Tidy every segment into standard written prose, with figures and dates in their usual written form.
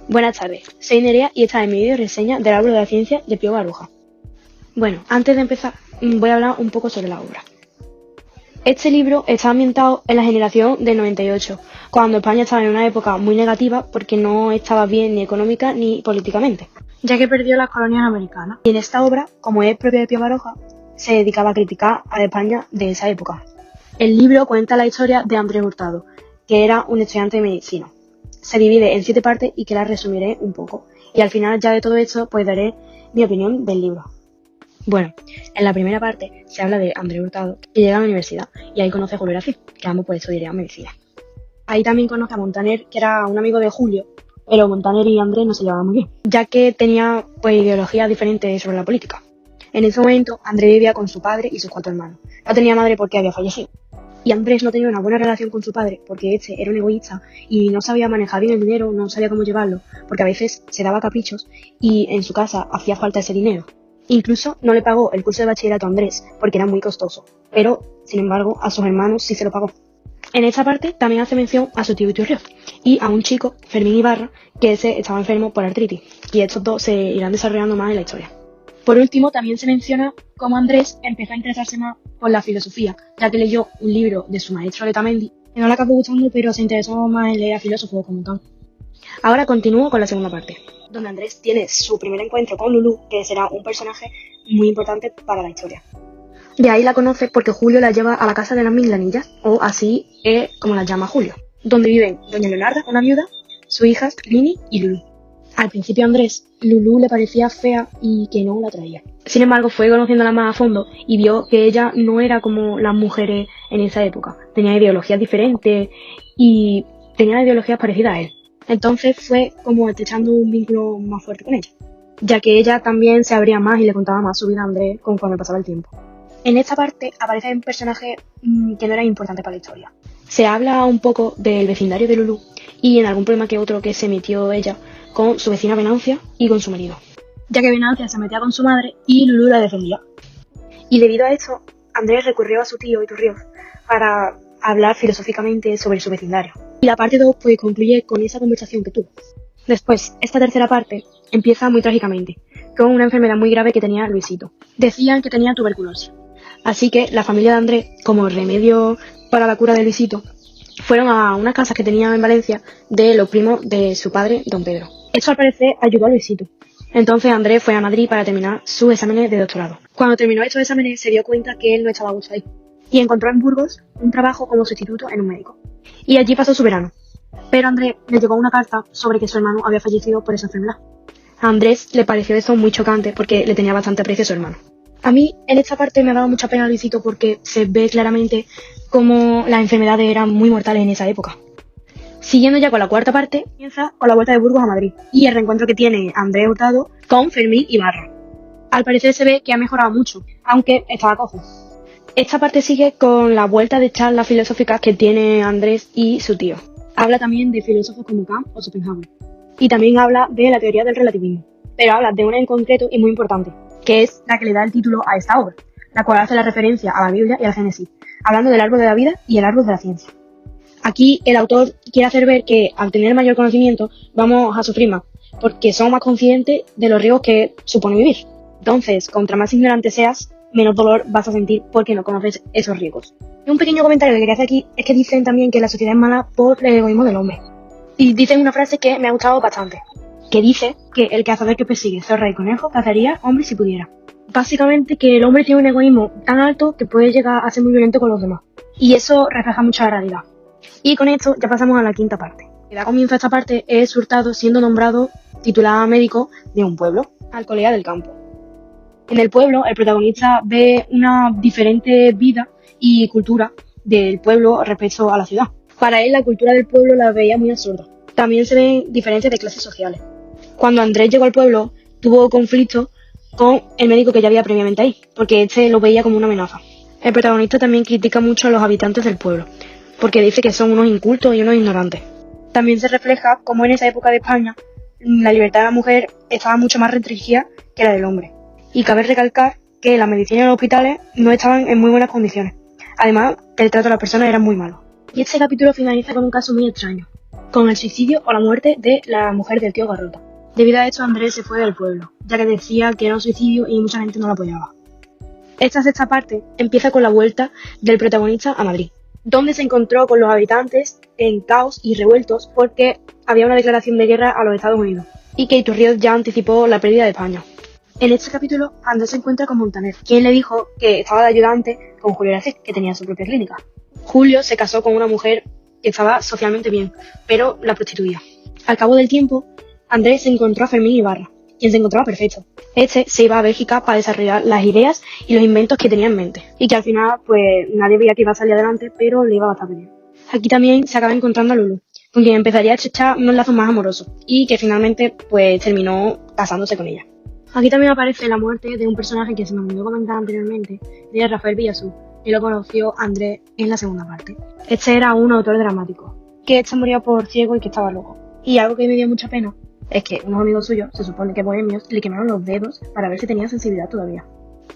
Buenas tardes, soy Nerea y esta es mi video reseña del Árbol de la Ciencia de Pío Baroja. Bueno, antes de empezar voy a hablar un poco sobre la obra. Este libro está ambientado en la generación del 98, cuando España estaba en una época muy negativa porque no estaba bien ni económica ni políticamente, ya que perdió las colonias americanas. Y en esta obra, como es propia de Pío Baroja, se dedicaba a criticar a la España de esa época. El libro cuenta la historia de Andrés Hurtado, que era un estudiante de medicina. Se divide en 7 partes y que las resumiré un poco. Y al final ya de todo esto pues daré mi opinión del libro. Bueno, en la primera parte se habla de Andrés Hurtado, que llega a la universidad y ahí conoce a Julio Gracil, que ambos pues estudiarían medicina. Ahí también conoce a Montaner, que era un amigo de Julio, pero Montaner y Andrés no se llevaban muy bien, ya que tenía pues ideologías diferentes sobre la política. En ese momento Andrés vivía con su padre y sus 4 hermanos. No tenía madre porque había fallecido. Y Andrés no tenía una buena relación con su padre porque este era un egoísta y no sabía manejar bien el dinero, no sabía cómo llevarlo, porque a veces se daba caprichos y en su casa hacía falta ese dinero. Incluso no le pagó el curso de bachillerato a Andrés porque era muy costoso, pero sin embargo a sus hermanos sí se lo pagó. En esta parte también hace mención a su tío Iturrioz y a un chico, Fermín Ibarra, que ese estaba enfermo por artritis, y estos dos se irán desarrollando más en la historia. Por último, también se menciona cómo Andrés empezó a interesarse más por la filosofía, ya que leyó un libro de su maestro Letamendi, que no le acabó gustando, pero se interesó más en leer a filósofos como tal. Ahora continúo con la segunda parte, donde Andrés tiene su primer encuentro con Lulú, que será un personaje muy importante para la historia. De ahí la conoce porque Julio la lleva a la casa de las Minglanillas, o así es como la llama Julio, donde viven doña Leonarda, una viuda, sus hijas Lini y Lulú. Al principio a Andrés, Lulú le parecía fea y que no la atraía. Sin embargo, fue conociéndola más a fondo y vio que ella no era como las mujeres en esa época. Tenía ideologías diferentes y tenía ideologías parecidas a él. Entonces fue como estrechando un vínculo más fuerte con ella, ya que ella también se abría más y le contaba más su vida a Andrés conforme pasaba el tiempo. En esta parte aparece un personaje que no era importante para la historia. Se habla un poco del vecindario de Lulú y en algún problema que otro que se metió ella con su vecina Venancia y con su marido, ya que Venancia se metía con su madre y Lulú la defendía. Y debido a esto, Andrés recurrió a su tío Iturrioz para hablar filosóficamente sobre su vecindario. Y la parte 2 pues concluye con esa conversación que tuvo. Después, esta tercera parte empieza muy trágicamente, con una enfermedad muy grave que tenía Luisito. Decían que tenía tuberculosis. Así que la familia de Andrés, como remedio para la cura de Luisito, fueron a unas casas que tenían en Valencia de los primos de su padre, don Pedro. Esto al parecer ayudó a Luisito. Entonces Andrés fue a Madrid para terminar sus exámenes de doctorado. Cuando terminó estos exámenes se dio cuenta que él no estaba a gusto ahí y encontró en Burgos un trabajo como sustituto en un médico. Y allí pasó su verano. Pero a Andrés le llegó una carta sobre que su hermano había fallecido por esa enfermedad. A Andrés le pareció esto muy chocante porque le tenía bastante aprecio a su hermano. A mí en esta parte me ha dado mucha pena Luisito porque se ve claramente cómo las enfermedades eran muy mortales en esa época. Siguiendo ya con la cuarta parte, comienza con la vuelta de Burgos a Madrid y el reencuentro que tiene Andrés Hurtado con Fermín Ibarra. Al parecer se ve que ha mejorado mucho, aunque estaba cojo. Esta parte sigue con la vuelta de charlas filosóficas que tiene Andrés y su tío. Habla también de filósofos como Kant o Schopenhauer. Y también habla de la teoría del relativismo. Pero habla de una en concreto y muy importante, que es la que le da el título a esta obra, la cual hace la referencia a la Biblia y al Génesis, hablando del árbol de la vida y el árbol de la ciencia. Aquí el autor quiere hacer ver que al tener mayor conocimiento vamos a sufrir más, porque somos más conscientes de los riesgos que supone vivir. Entonces, contra más ignorante seas, menos dolor vas a sentir porque no conoces esos riesgos. Y un pequeño comentario que quería hacer aquí es que dicen también que la sociedad es mala por el egoísmo del hombre. Y dicen una frase que me ha gustado bastante, que dice que el cazador que persigue zorra y conejo cazaría hombre si pudiera. Básicamente que el hombre tiene un egoísmo tan alto que puede llegar a ser muy violento con los demás. Y eso refleja mucho la realidad. Y con esto ya pasamos a la quinta parte. Que da comienzo a esta parte es Hurtado siendo nombrado titular médico de un pueblo, Alcolea del Campo. En el pueblo el protagonista ve una diferente vida y cultura del pueblo respecto a la ciudad. Para él la cultura del pueblo la veía muy absurda. También se ven diferencias de clases sociales. Cuando Andrés llegó al pueblo tuvo conflictos con el médico que ya había previamente ahí, porque este lo veía como una amenaza. El protagonista también critica mucho a los habitantes del pueblo, porque dice que son unos incultos y unos ignorantes. También se refleja cómo en esa época de España la libertad de la mujer estaba mucho más restringida que la del hombre. Y cabe recalcar que la medicina y los hospitales no estaban en muy buenas condiciones. Además, el trato de las personas era muy malo. Y este capítulo finaliza con un caso muy extraño, con el suicidio o la muerte de la mujer del tío Garrota. Debido a esto, Andrés se fue del pueblo, ya que decía que era un suicidio y mucha gente no lo apoyaba. Esta sexta parte empieza con la vuelta del protagonista a Madrid, donde se encontró con los habitantes en caos y revueltos porque había una declaración de guerra a los Estados Unidos y que Iturrioz ya anticipó la pérdida de España. En este capítulo, Andrés se encuentra con Montaner, quien le dijo que estaba de ayudante con Julio Aracés, que tenía su propia clínica. Julio se casó con una mujer que estaba socialmente bien, pero la prostituía. Al cabo del tiempo, Andrés se encontró a Fermín Ibarra, quien se encontraba perfecto. Este se iba a Bélgica para desarrollar las ideas y los inventos que tenía en mente, y que al final, pues, nadie veía que iba a salir adelante, pero le iba bastante bien. Aquí también se acaba encontrando a Lulú, con quien empezaría a estrechar unos lazos más amorosos, y que finalmente, pues, terminó casándose con ella. Aquí también aparece la muerte de un personaje que se me olvidó comentar anteriormente, de Rafael Villasú, y lo conoció Andrés en la segunda parte. Este era un autor dramático, que moría por ciego y que estaba loco. Y algo que me dio mucha pena es que unos amigos suyos, se supone que bohemios, le quemaron los dedos para ver si tenía sensibilidad todavía.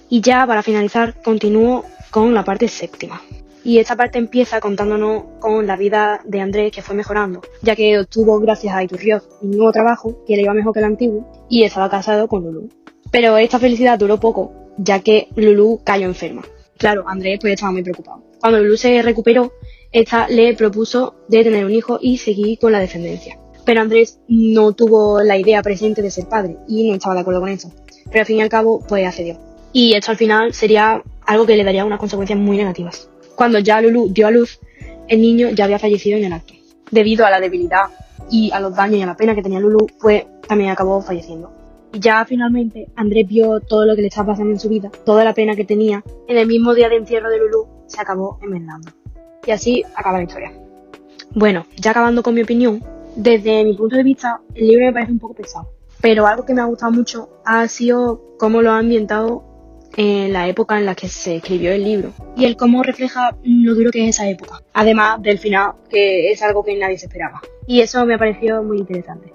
Y ya para finalizar, continúo con la parte séptima. Y esta parte empieza contándonos con la vida de Andrés, que fue mejorando, ya que obtuvo, gracias a Iturrioz, un nuevo trabajo que le iba mejor que el antiguo, y estaba casado con Lulú. Pero esta felicidad duró poco, ya que Lulú cayó enferma. Claro, Andrés pues estaba muy preocupado. Cuando Lulú se recuperó, esta le propuso de tener un hijo y seguir con la descendencia. Pero Andrés no tuvo la idea presente de ser padre y no estaba de acuerdo con eso. Pero al fin y al cabo, pues accedió. Y esto al final sería algo que le daría unas consecuencias muy negativas. Cuando ya Lulú dio a luz, el niño ya había fallecido en el acto. Debido a la debilidad y a los daños y a la pena que tenía Lulú, pues también acabó falleciendo. Y ya finalmente Andrés vio todo lo que le estaba pasando en su vida, toda la pena que tenía. En el mismo día de entierro de Lulú se acabó enmendando. Y así acaba la historia. Bueno, ya acabando con mi opinión, desde mi punto de vista el libro me parece un poco pesado. Pero algo que me ha gustado mucho ha sido cómo lo ha ambientado en la época en la que se escribió el libro y el cómo refleja lo duro que es esa época, además del final, que es algo que nadie se esperaba, y eso me ha parecido muy interesante.